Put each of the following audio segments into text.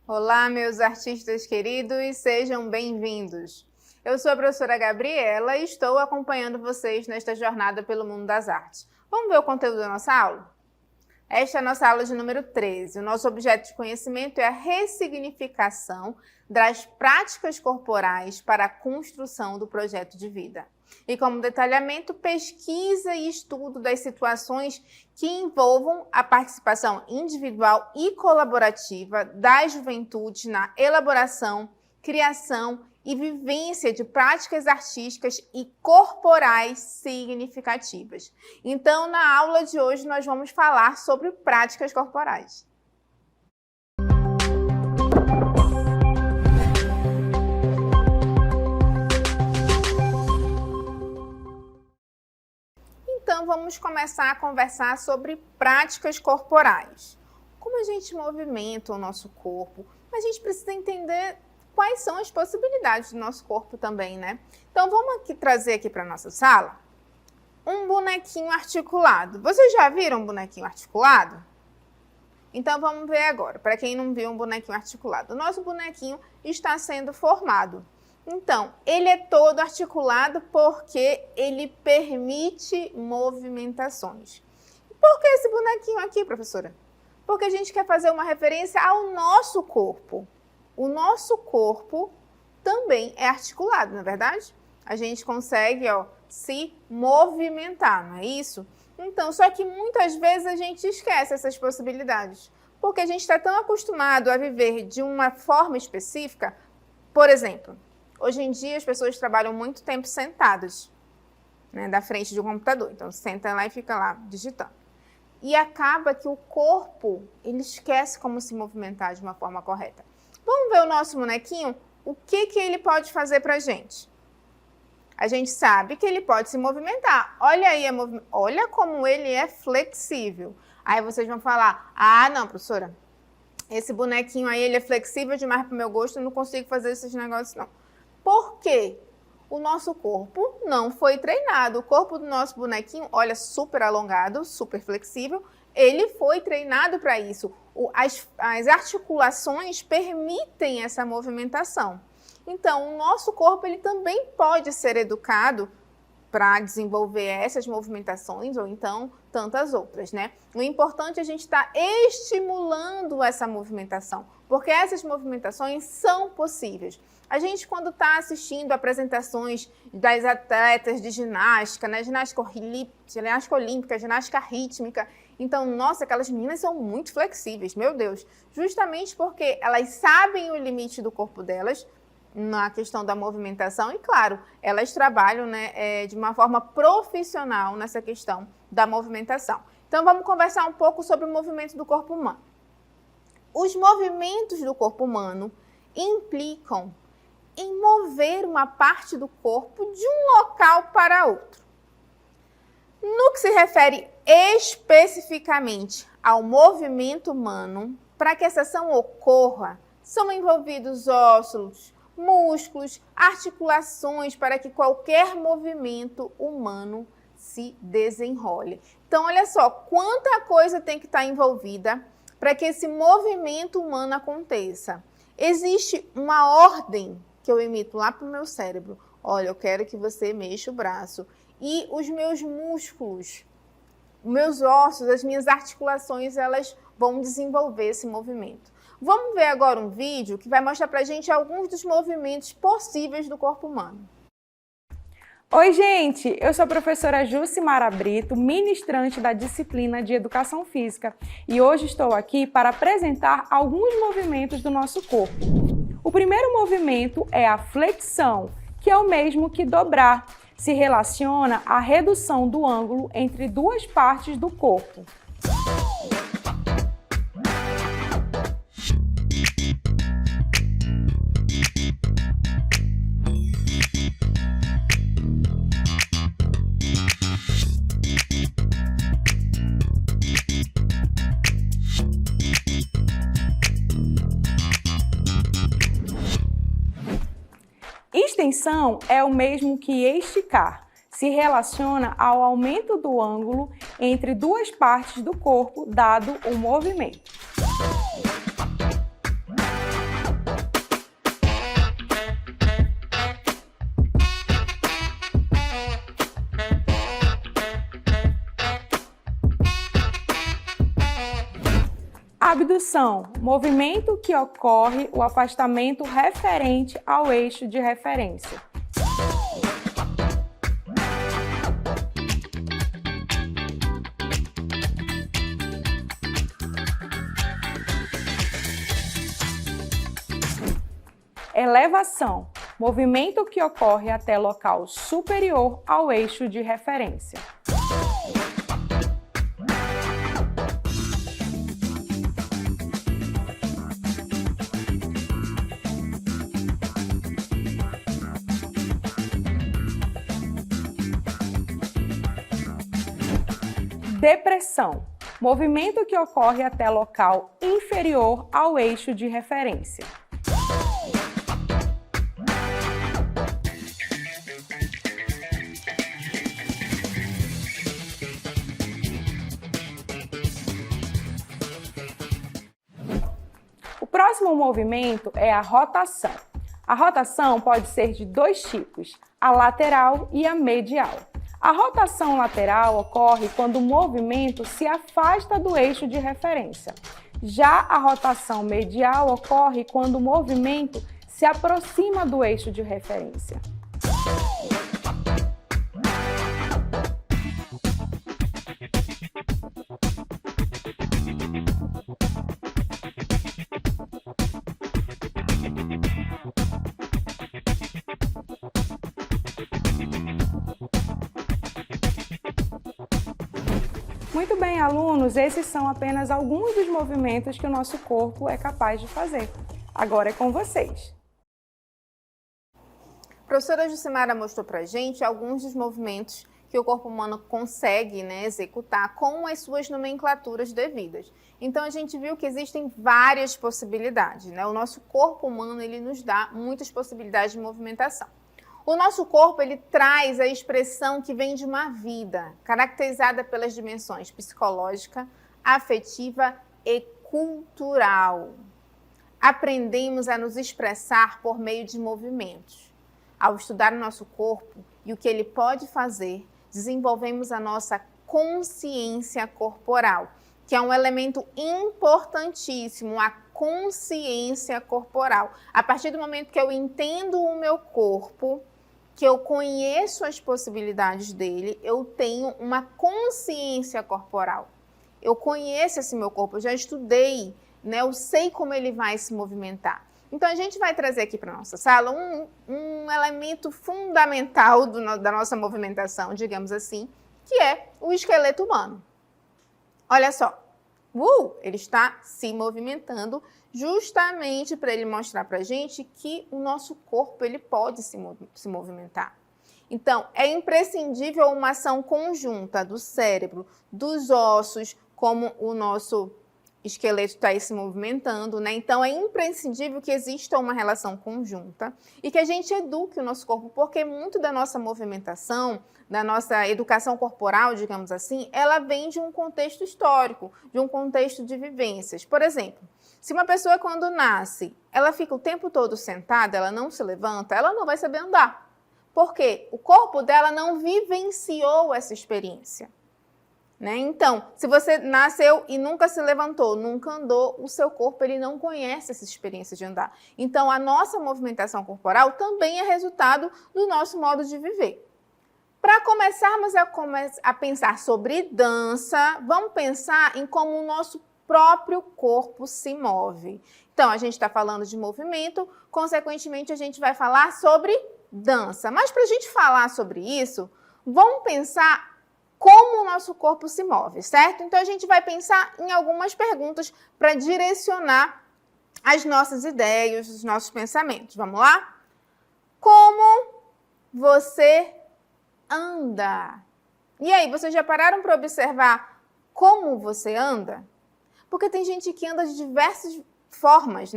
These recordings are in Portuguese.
Olá, meus artistas queridos, sejam bem-vindos. Eu sou a professora Gabriela e estou acompanhando vocês nesta jornada pelo mundo das artes. Vamos ver o conteúdo da nossa aula? Esta é a nossa aula de número 13. O nosso objeto de conhecimento é a ressignificação das práticas corporais para a construção do projeto de vida. E como detalhamento, pesquisa e estudo das situações que envolvam a participação individual e colaborativa da juventude na elaboração, criação e vivência de práticas artísticas e corporais significativas. Então, na aula de hoje, nós vamos falar sobre práticas corporais. Então, vamos começar a conversar sobre práticas corporais. Como a gente movimenta o nosso corpo, a gente precisa entender quais são as possibilidades do nosso corpo também, né? Então, vamos trazer aqui para a nossa sala um bonequinho articulado. Vocês já viram um bonequinho articulado? Então, vamos ver agora, para quem não viu um bonequinho articulado. O nosso bonequinho está sendo formado. Então, ele é todo articulado porque ele permite movimentações. Por que esse bonequinho aqui, professora? Porque a gente quer fazer uma referência ao nosso corpo. O nosso corpo também é articulado, não é verdade? A gente consegue, se movimentar, não é isso? Então, só que muitas vezes a gente esquece essas possibilidades, porque a gente está tão acostumado a viver de uma forma específica. Por exemplo, hoje em dia as pessoas trabalham muito tempo sentadas, né, da frente de um computador. Então, senta lá e fica lá digitando. E acaba que o corpo, ele esquece como se movimentar de uma forma correta. Vamos ver o nosso bonequinho? O que ele pode fazer pra gente? A gente sabe que ele pode se movimentar. Olha aí, olha como ele é flexível. Aí vocês vão falar, não, professora, esse bonequinho aí, ele é flexível demais pro meu gosto, eu não consigo fazer esses negócios não. Por quê? O nosso corpo não foi treinado. O corpo do nosso bonequinho, olha, super alongado, super flexível, ele foi treinado para isso. As articulações permitem essa movimentação. Então, o nosso corpo ele também pode ser educado para desenvolver essas movimentações ou então tantas outras, né? O importante é a gente estar estimulando essa movimentação, porque essas movimentações são possíveis. A gente, quando está assistindo apresentações das atletas de ginástica, né? Ginástica olímpica, ginástica rítmica, então, nossa, aquelas meninas são muito flexíveis, meu Deus, justamente porque elas sabem o limite do corpo delas na questão da movimentação e, claro, elas trabalham, né, de uma forma profissional nessa questão da movimentação. Então, vamos conversar um pouco sobre o movimento do corpo humano. Os movimentos do corpo humano implicam em mover uma parte do corpo de um local para outro. No que se refere especificamente ao movimento humano, para que essa ação ocorra, são envolvidos ossos, músculos, articulações para que qualquer movimento humano se desenrole. Então, olha só, quanta coisa tem que estar envolvida para que esse movimento humano aconteça. Existe uma ordem que eu emito lá para o meu cérebro. Olha, eu quero que você mexa o braço. E os meus músculos, meus ossos, as minhas articulações, elas vão desenvolver esse movimento. Vamos ver agora um vídeo que vai mostrar pra gente alguns dos movimentos possíveis do corpo humano. Oi, gente! Eu sou a professora Jucimara Brito, ministrante da disciplina de Educação Física, e hoje estou aqui para apresentar alguns movimentos do nosso corpo. O primeiro movimento é a flexão, que é o mesmo que dobrar. Se relaciona à redução do ângulo entre duas partes do corpo. Extensão é o mesmo que esticar. Se relaciona ao aumento do ângulo entre duas partes do corpo, dado o movimento. Abdução, movimento que ocorre o afastamento referente ao eixo de referência. Elevação, movimento que ocorre até local superior ao eixo de referência. Depressão, movimento que ocorre até local inferior ao eixo de referência. O próximo movimento é a rotação. A rotação pode ser de dois tipos, a lateral e a medial. A rotação lateral ocorre quando o movimento se afasta do eixo de referência. Já a rotação medial ocorre quando o movimento se aproxima do eixo de referência. Muito bem, alunos, esses são apenas alguns dos movimentos que o nosso corpo é capaz de fazer. Agora é com vocês. A professora Jucimara mostrou pra gente alguns dos movimentos que o corpo humano consegue, executar com as suas nomenclaturas devidas. Então, a gente viu que existem várias possibilidades, O nosso corpo humano, ele nos dá muitas possibilidades de movimentação. O nosso corpo, ele traz a expressão que vem de uma vida, caracterizada pelas dimensões psicológica, afetiva e cultural. Aprendemos a nos expressar por meio de movimentos. Ao estudar o nosso corpo e o que ele pode fazer, desenvolvemos a nossa consciência corporal, que é um elemento importantíssimo, a consciência corporal. A partir do momento que eu entendo o meu corpo, que eu conheço as possibilidades dele, eu tenho uma consciência corporal. Eu conheço esse meu corpo, eu já estudei, eu sei como ele vai se movimentar. Então, a gente vai trazer aqui para a nossa sala um elemento fundamental da nossa movimentação, digamos assim, que é o esqueleto humano. Olha só, ele está se movimentando justamente para ele mostrar para a gente que o nosso corpo ele pode se movimentar. Então, é imprescindível uma ação conjunta do cérebro, dos ossos, como o nosso esqueleto está aí se movimentando, Então, é imprescindível que exista uma relação conjunta e que a gente eduque o nosso corpo, porque muito da nossa movimentação, da nossa educação corporal, digamos assim, ela vem de um contexto histórico, de um contexto de vivências. Por exemplo, se uma pessoa quando nasce, ela fica o tempo todo sentada, ela não se levanta, ela não vai saber andar. Por quê? O corpo dela não vivenciou essa experiência. Então, se você nasceu e nunca se levantou, nunca andou, o seu corpo ele não conhece essa experiência de andar. Então, a nossa movimentação corporal também é resultado do nosso modo de viver. Para começarmos a pensar sobre dança, vamos pensar em como o nosso próprio corpo se move. Então, a gente está falando de movimento, consequentemente, a gente vai falar sobre dança. Mas para a gente falar sobre isso, vamos pensar como o nosso corpo se move, certo? Então, a gente vai pensar em algumas perguntas para direcionar as nossas ideias, os nossos pensamentos. Vamos lá? Como você anda? E aí, vocês já pararam para observar como você anda? Porque tem gente que anda de diversas formas,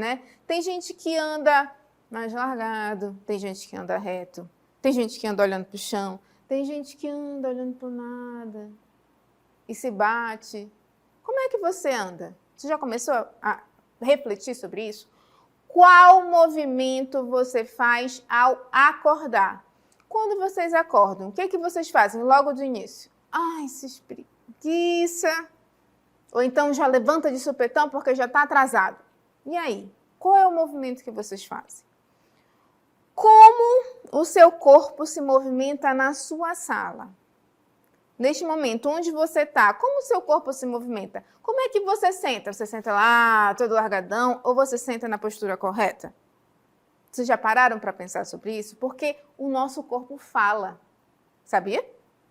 Tem gente que anda mais largado, tem gente que anda reto, tem gente que anda olhando para o chão, tem gente que anda olhando para o nada e se bate. Como é que você anda? Você já começou a refletir sobre isso? Qual movimento você faz ao acordar? Quando vocês acordam, o que é que vocês fazem logo do início? Ai, se espreguiça. Ou então já levanta de supetão porque já está atrasado. E aí? Qual é o movimento que vocês fazem? Como o seu corpo se movimenta na sua sala? Neste momento, onde você está, como o seu corpo se movimenta? Como é que você senta? Você senta lá, todo largadão, ou você senta na postura correta? Vocês já pararam para pensar sobre isso? Porque o nosso corpo fala. Sabia?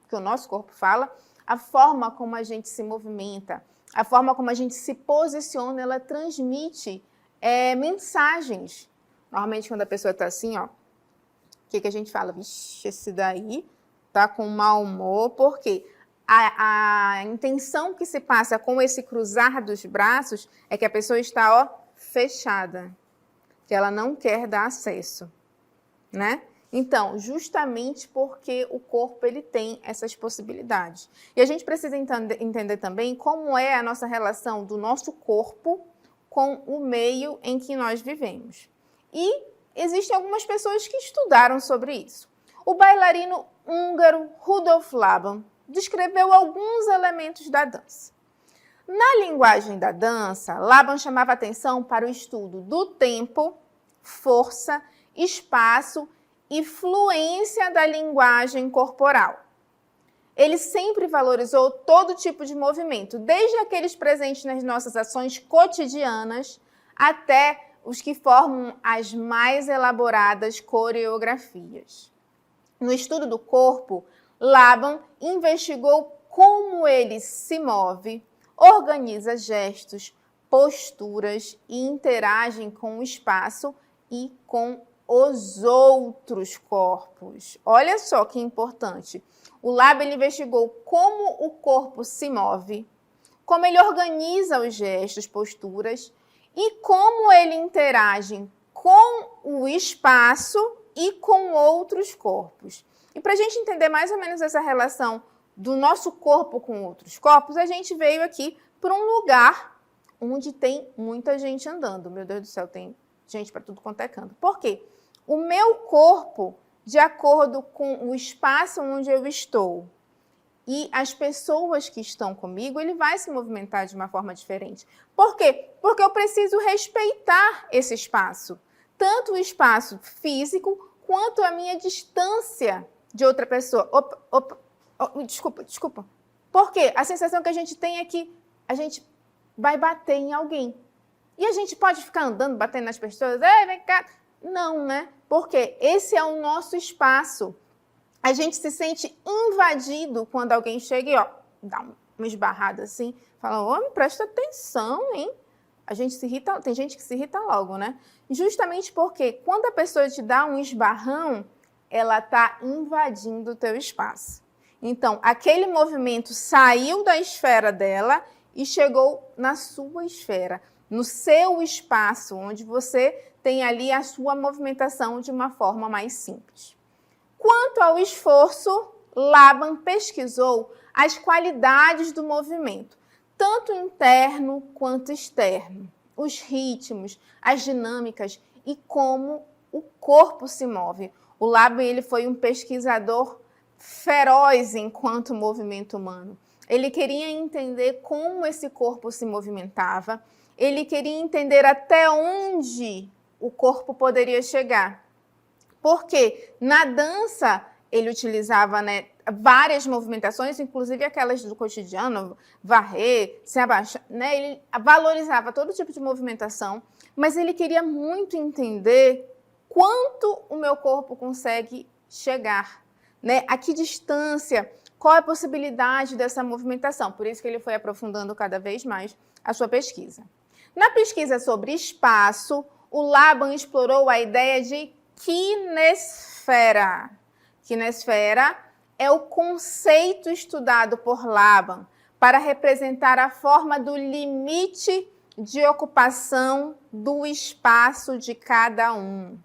Que o nosso corpo fala. A forma como a gente se movimenta, a forma como a gente se posiciona, ela transmite mensagens. Normalmente, quando a pessoa está assim, ó, o que a gente fala? Vixe, esse daí tá com mau humor, porque a intenção que se passa com esse cruzar dos braços é que a pessoa está, ó, fechada, que ela não quer dar acesso, né? Então, justamente porque o corpo ele tem essas possibilidades. E a gente precisa entender também como é a nossa relação do nosso corpo com o meio em que nós vivemos. E existem algumas pessoas que estudaram sobre isso. O bailarino húngaro Rudolf Laban descreveu alguns elementos da dança. Na linguagem da dança, Laban chamava atenção para o estudo do tempo, força, espaço e fluência da linguagem corporal. Ele sempre valorizou todo tipo de movimento, desde aqueles presentes nas nossas ações cotidianas até os que formam as mais elaboradas coreografias. No estudo do corpo, Laban investigou como ele se move, organiza gestos, posturas e interage com o espaço e com os outros corpos. Olha só que importante. O Laban investigou como o corpo se move, como ele organiza os gestos, posturas e como ele interage com o espaço e com outros corpos. E para a gente entender mais ou menos essa relação do nosso corpo com outros corpos, a gente veio aqui para um lugar onde tem muita gente andando. Meu Deus do céu, tem gente para tudo quanto é canto. Por quê? O meu corpo, de acordo com o espaço onde eu estou e as pessoas que estão comigo, ele vai se movimentar de uma forma diferente. Por quê? Porque eu preciso respeitar esse espaço. Tanto o espaço físico quanto a minha distância de outra pessoa. Desculpa. Por quê? A sensação que a gente tem é que a gente vai bater em alguém. E a gente pode ficar andando, batendo nas pessoas. Ei, vem cá. Não, né? Porque esse é o nosso espaço. A gente se sente invadido quando alguém chega e, ó, dá uma esbarrada assim. Fala, ô, presta atenção, hein? A gente se irrita, tem gente que se irrita logo, né? Justamente porque quando a pessoa te dá um esbarrão, ela está invadindo o teu espaço. Então, aquele movimento saiu da esfera dela e chegou na sua esfera, no seu espaço, onde você tem ali a sua movimentação de uma forma mais simples. Quanto ao esforço, Laban pesquisou as qualidades do movimento, tanto interno quanto externo, os ritmos, as dinâmicas e como o corpo se move. O Laban ele foi um pesquisador feroz enquanto movimento humano. Ele queria entender como esse corpo se movimentava, ele queria entender até onde o corpo poderia chegar. Porque na dança ele utilizava, né, várias movimentações, inclusive aquelas do cotidiano, varrer, se abaixar, né? Ele valorizava todo tipo de movimentação, mas ele queria muito entender quanto o meu corpo consegue chegar, né? A que distância, qual é a possibilidade dessa movimentação. Por isso que ele foi aprofundando cada vez mais a sua pesquisa. Na pesquisa sobre espaço, o Laban explorou a ideia de kinesfera. Kinesfera é o conceito estudado por Laban para representar a forma do limite de ocupação do espaço de cada um.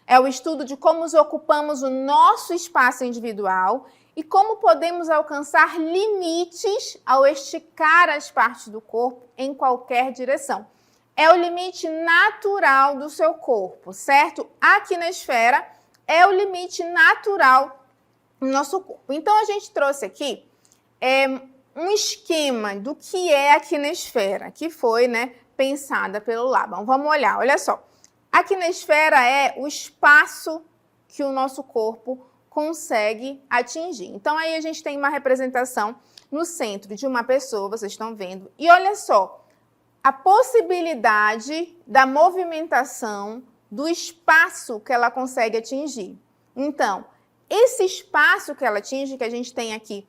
É o estudo de como ocupamos o nosso espaço individual e como podemos alcançar limites ao esticar as partes do corpo em qualquer direção. É o limite natural do seu corpo, certo? A quinesfera é o limite natural do nosso corpo. Então, a gente trouxe aqui um esquema do que é a quinesfera, que foi, pensada pelo Laban. Vamos olhar, olha só. A quinesfera é o espaço que o nosso corpo consegue atingir. Então, aí a gente tem uma representação no centro de uma pessoa, vocês estão vendo, e olha só, a possibilidade da movimentação do espaço que ela consegue atingir. Então, esse espaço que ela atinge, que a gente tem aqui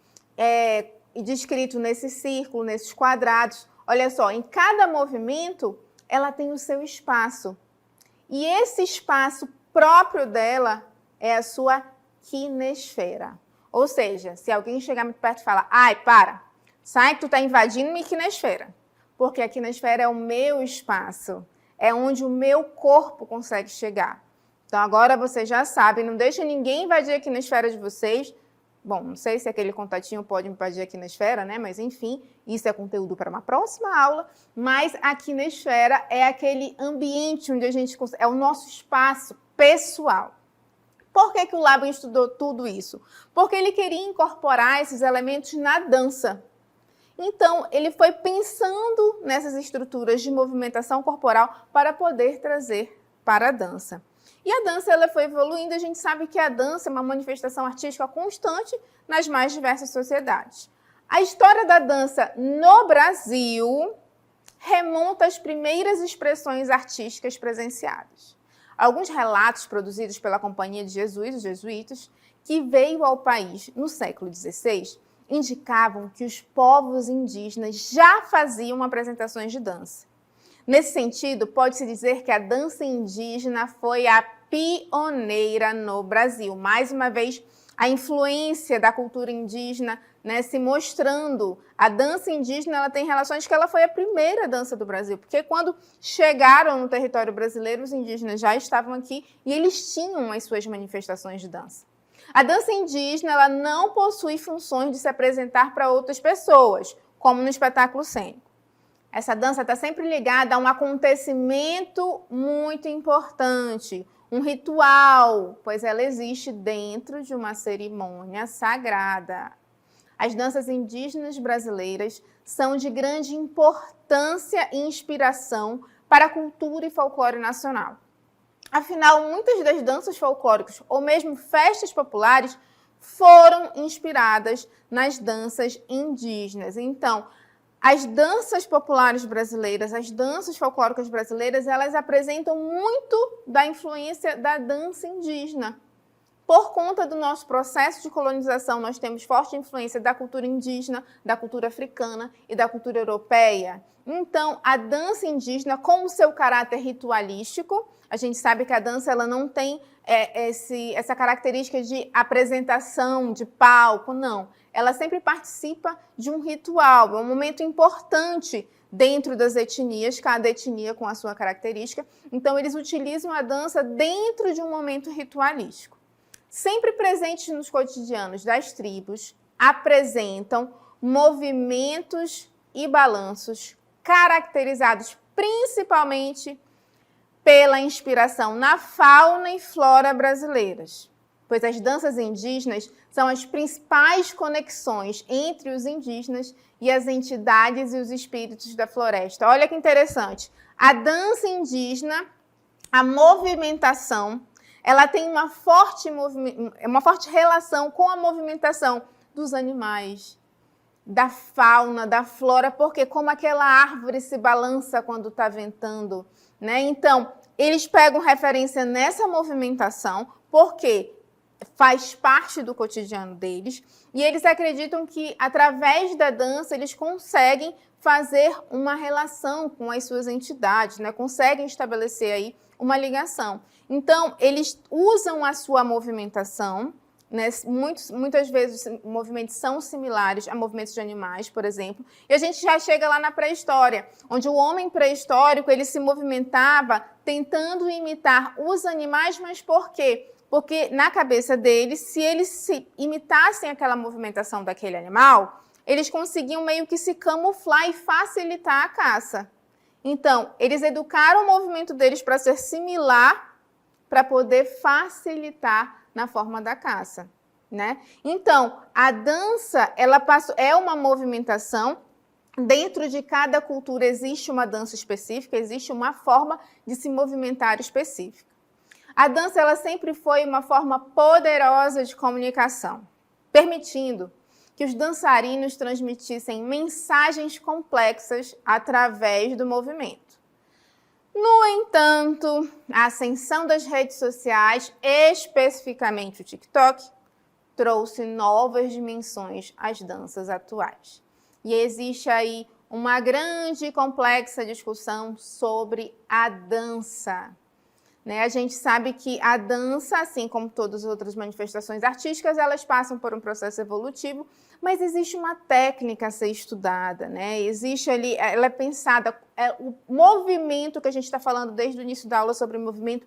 descrito nesse círculo, nesses quadrados, olha só, em cada movimento, ela tem o seu espaço. E esse espaço próprio dela é a sua quinesfera. Ou seja, se alguém chegar muito perto e falar, ai, para, sai que tu está invadindo minha quinesfera. Porque a quinesfera é o meu espaço, é onde o meu corpo consegue chegar. Então agora vocês já sabem, não deixa ninguém invadir a quinesfera de vocês. Bom, não sei se aquele contatinho pode invadir a quinesfera, mas enfim, isso é conteúdo para uma próxima aula. Mas a quinesfera é aquele ambiente onde a gente é o nosso espaço pessoal. Por que o Laban estudou tudo isso? Porque ele queria incorporar esses elementos na dança. Então, ele foi pensando nessas estruturas de movimentação corporal para poder trazer para a dança. E a dança ela foi evoluindo, a gente sabe que a dança é uma manifestação artística constante nas mais diversas sociedades. A história da dança no Brasil remonta às primeiras expressões artísticas presenciadas. Alguns relatos produzidos pela Companhia de Jesus, os jesuítas, que veio ao país no século XVI, indicavam que os povos indígenas já faziam apresentações de dança. Nesse sentido, pode-se dizer que a dança indígena foi a pioneira no Brasil. Mais uma vez, a influência da cultura indígena se mostrando. A dança indígena ela tem relações que ela foi a primeira dança do Brasil, porque quando chegaram no território brasileiro, os indígenas já estavam aqui e eles tinham as suas manifestações de dança. A dança indígena ela não possui funções de se apresentar para outras pessoas, como no espetáculo cênico. Essa dança está sempre ligada a um acontecimento muito importante, um ritual, pois ela existe dentro de uma cerimônia sagrada. As danças indígenas brasileiras são de grande importância e inspiração para a cultura e folclore nacional. Afinal, muitas das danças folclóricas ou mesmo festas populares foram inspiradas nas danças indígenas. Então, as danças populares brasileiras, as danças folclóricas brasileiras, elas apresentam muito da influência da dança indígena. Por conta do nosso processo de colonização, nós temos forte influência da cultura indígena, da cultura africana e da cultura europeia. Então, a dança indígena, com o seu caráter ritualístico, a gente sabe que a dança ela não tem essa característica de apresentação, de palco, não. Ela sempre participa de um ritual, é um momento importante dentro das etnias, cada etnia com a sua característica. Então, eles utilizam a dança dentro de um momento ritualístico. Sempre presentes nos cotidianos das tribos, apresentam movimentos e balanços caracterizados principalmente pela inspiração na fauna e flora brasileiras, pois as danças indígenas são as principais conexões entre os indígenas e as entidades e os espíritos da floresta. Olha que interessante. A dança indígena, a movimentação, ela tem uma forte relação com a movimentação dos animais, da fauna, da flora, porque como aquela árvore se balança quando está ventando, Então, eles pegam referência nessa movimentação, porque faz parte do cotidiano deles, e eles acreditam que, através da dança, eles conseguem fazer uma relação com as suas entidades, conseguem estabelecer aí uma ligação. Então, eles usam a sua movimentação né? Muitas vezes movimentos são similares a movimentos de animais, por exemplo, e a gente já chega lá na pré-história, onde o homem pré-histórico ele se movimentava tentando imitar os animais, mas por quê? Porque na cabeça deles, se eles se imitassem aquela movimentação daquele animal, eles conseguiam meio que se camuflar e facilitar a caça. Então, eles educaram o movimento deles para ser similar, para poder facilitar na forma da caça, né? Então, a dança, é uma movimentação. Dentro de cada cultura existe uma dança específica, existe uma forma de se movimentar específica. A dança, ela sempre foi uma forma poderosa de comunicação, permitindo que os dançarinos transmitissem mensagens complexas através do movimento. No entanto, a ascensão das redes sociais, especificamente o TikTok, trouxe novas dimensões às danças atuais. E existe aí uma grande e complexa discussão sobre a dança. A gente sabe que a dança, assim como todas as outras manifestações artísticas, elas passam por um processo evolutivo, mas existe uma técnica a ser estudada, né? Existe ali, ela é pensada, o movimento que a gente está falando desde o início da aula sobre o movimento,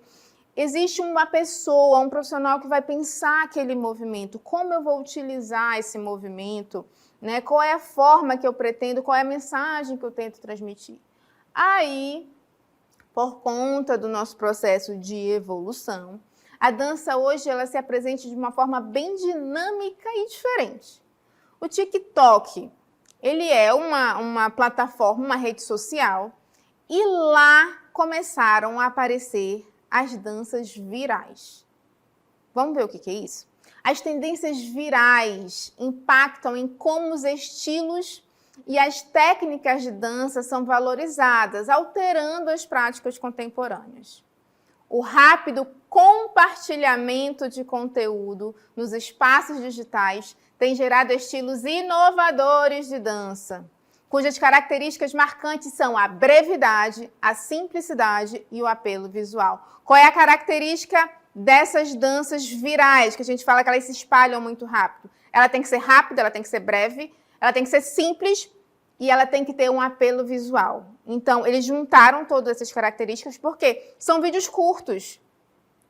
existe uma pessoa, um profissional que vai pensar aquele movimento, como eu vou utilizar esse movimento, né? Qual é a forma que eu pretendo, qual é a mensagem que eu tento transmitir. Aí, por conta do nosso processo de evolução, a dança hoje ela se apresenta de uma forma bem dinâmica e diferente. O TikTok, ele é uma plataforma, uma rede social, e lá começaram a aparecer as danças virais. Vamos ver o que é isso? As tendências virais impactam em como os estilos e as técnicas de dança são valorizadas, alterando as práticas contemporâneas. O rápido compartilhamento de conteúdo nos espaços digitais tem gerado estilos inovadores de dança, cujas características marcantes são a brevidade, a simplicidade e o apelo visual. Qual é a característica dessas danças virais, que a gente fala que elas se espalham muito rápido? Ela tem que ser rápida, ela tem que ser breve, ela tem que ser simples e ela tem que ter um apelo visual. Então, eles juntaram todas essas características porque são vídeos curtos.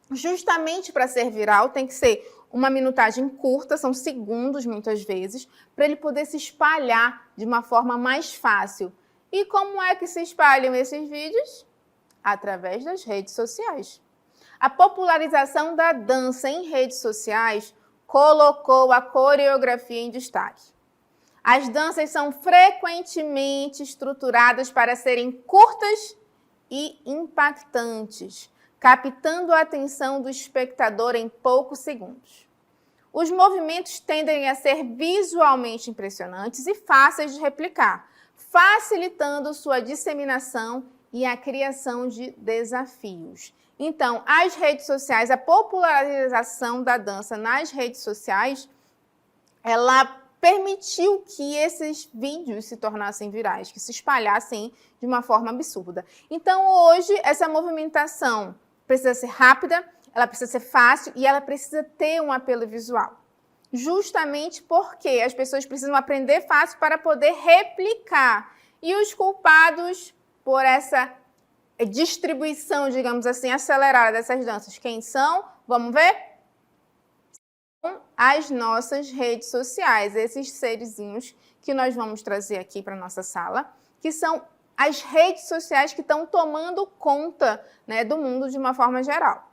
Justamente para ser viral, tem que ser uma minutagem curta, são segundos muitas vezes, para ele poder se espalhar de uma forma mais fácil. E como é que se espalham esses vídeos? Através das redes sociais. A popularização da dança em redes sociais colocou a coreografia em destaque. As danças são frequentemente estruturadas para serem curtas e impactantes, captando a atenção do espectador em poucos segundos. Os movimentos tendem a ser visualmente impressionantes e fáceis de replicar, facilitando sua disseminação e a criação de desafios. Então, as redes sociais, a popularização da dança nas redes sociais, ela permitiu que esses vídeos se tornassem virais, que se espalhassem de uma forma absurda. Então, hoje, essa movimentação precisa ser rápida, ela precisa ser fácil e ela precisa ter um apelo visual. Justamente porque as pessoas precisam aprender fácil para poder replicar. E os culpados por essa distribuição, digamos assim, acelerada dessas danças, quem são? Vamos ver? As nossas redes sociais, esses serizinhos que nós vamos trazer aqui para a nossa sala, que são as redes sociais que estão tomando conta, né, do mundo de uma forma geral.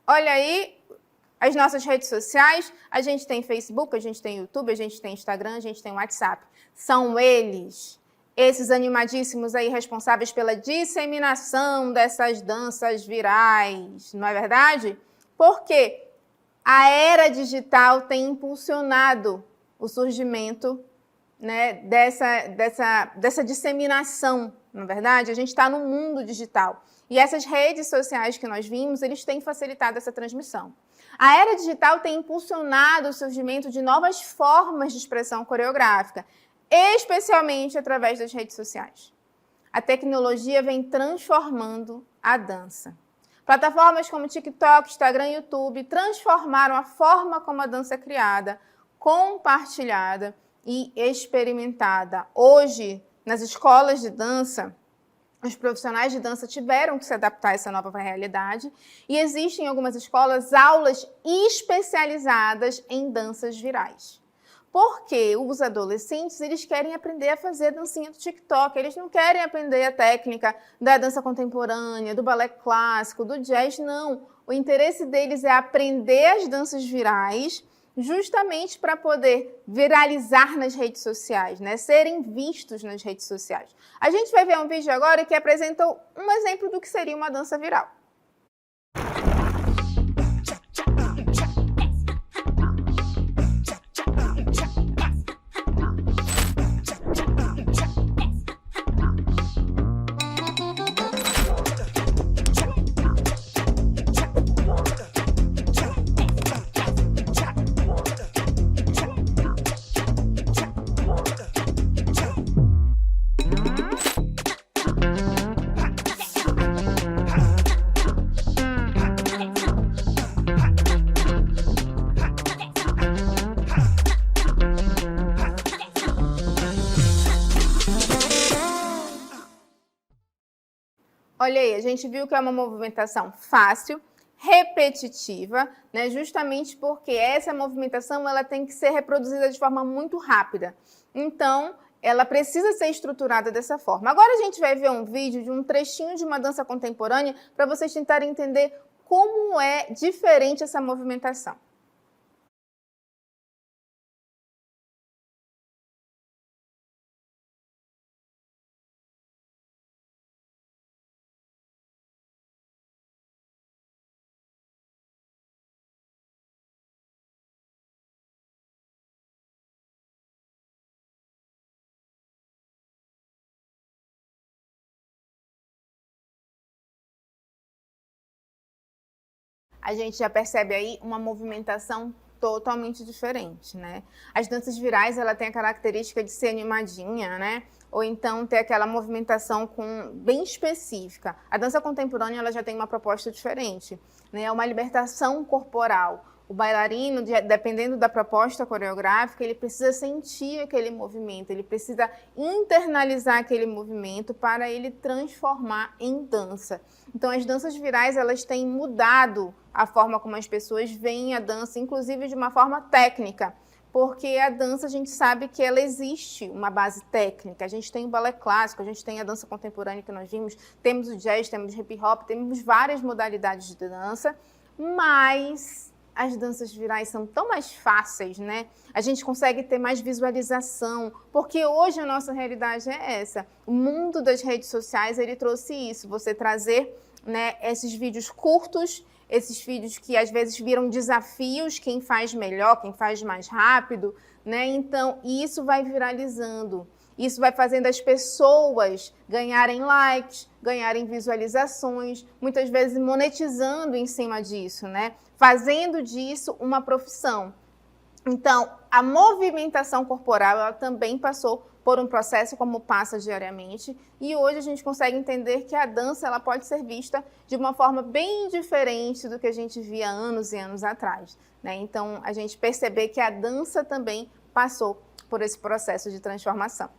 Olha aí as nossas redes sociais, a gente tem Facebook, a gente tem YouTube, a gente tem Instagram, a gente tem WhatsApp. São eles, esses animadíssimos aí responsáveis pela disseminação dessas danças virais, não é verdade? Por quê? A era digital tem impulsionado o surgimento, né, dessa disseminação, na verdade? A gente está no mundo digital. E essas redes sociais que nós vimos, eles têm facilitado essa transmissão. A era digital tem impulsionado o surgimento de novas formas de expressão coreográfica, especialmente através das redes sociais. A tecnologia vem transformando a dança. Plataformas como TikTok, Instagram e YouTube transformaram a forma como a dança é criada, compartilhada e experimentada. Hoje, nas escolas de dança, os profissionais de dança tiveram que se adaptar a essa nova realidade e existem em algumas escolas aulas especializadas em danças virais. Porque os adolescentes, eles querem aprender a fazer dancinha do TikTok, eles não querem aprender a técnica da dança contemporânea, do balé clássico, do jazz, não. O interesse deles é aprender as danças virais, justamente para poder viralizar nas redes sociais, né? Serem vistos nas redes sociais. A gente vai ver um vídeo agora que apresenta um exemplo do que seria uma dança viral. Olha aí, a gente viu que é uma movimentação fácil, repetitiva, né? Justamente porque essa movimentação ela tem que ser reproduzida de forma muito rápida. Então, ela precisa ser estruturada dessa forma. Agora a gente vai ver um vídeo de um trechinho de uma dança contemporânea para vocês tentarem entender como é diferente essa movimentação. A gente já percebe aí uma movimentação totalmente diferente, né? As danças virais, ela tem a característica de ser animadinha, né? Ou então ter aquela movimentação bem específica. A dança contemporânea, ela já tem uma proposta diferente, né? É uma libertação corporal. O bailarino, dependendo da proposta coreográfica, ele precisa sentir aquele movimento, ele precisa internalizar aquele movimento para ele transformar em dança. Então, as danças virais, elas têm mudado a forma como as pessoas veem a dança, inclusive de uma forma técnica, porque a dança, a gente sabe que ela existe uma base técnica. A gente tem o balé clássico, a gente tem a dança contemporânea que nós vimos, temos o jazz, temos o hip hop, temos várias modalidades de dança, mas as danças virais são tão mais fáceis, né? A gente consegue ter mais visualização, porque hoje a nossa realidade é essa. O mundo das redes sociais, ele trouxe isso, você trazer, né, esses vídeos curtos, esses vídeos que às vezes viram desafios, quem faz melhor, quem faz mais rápido, né? Então, isso vai viralizando. Isso vai fazendo as pessoas ganharem likes, ganharem visualizações, muitas vezes monetizando em cima disso, né? Fazendo disso uma profissão. Então, a movimentação corporal ela também passou por um processo como passa diariamente e hoje a gente consegue entender que a dança ela pode ser vista de uma forma bem diferente do que a gente via anos e anos atrás, né? Então, a gente perceber que a dança também passou por esse processo de transformação.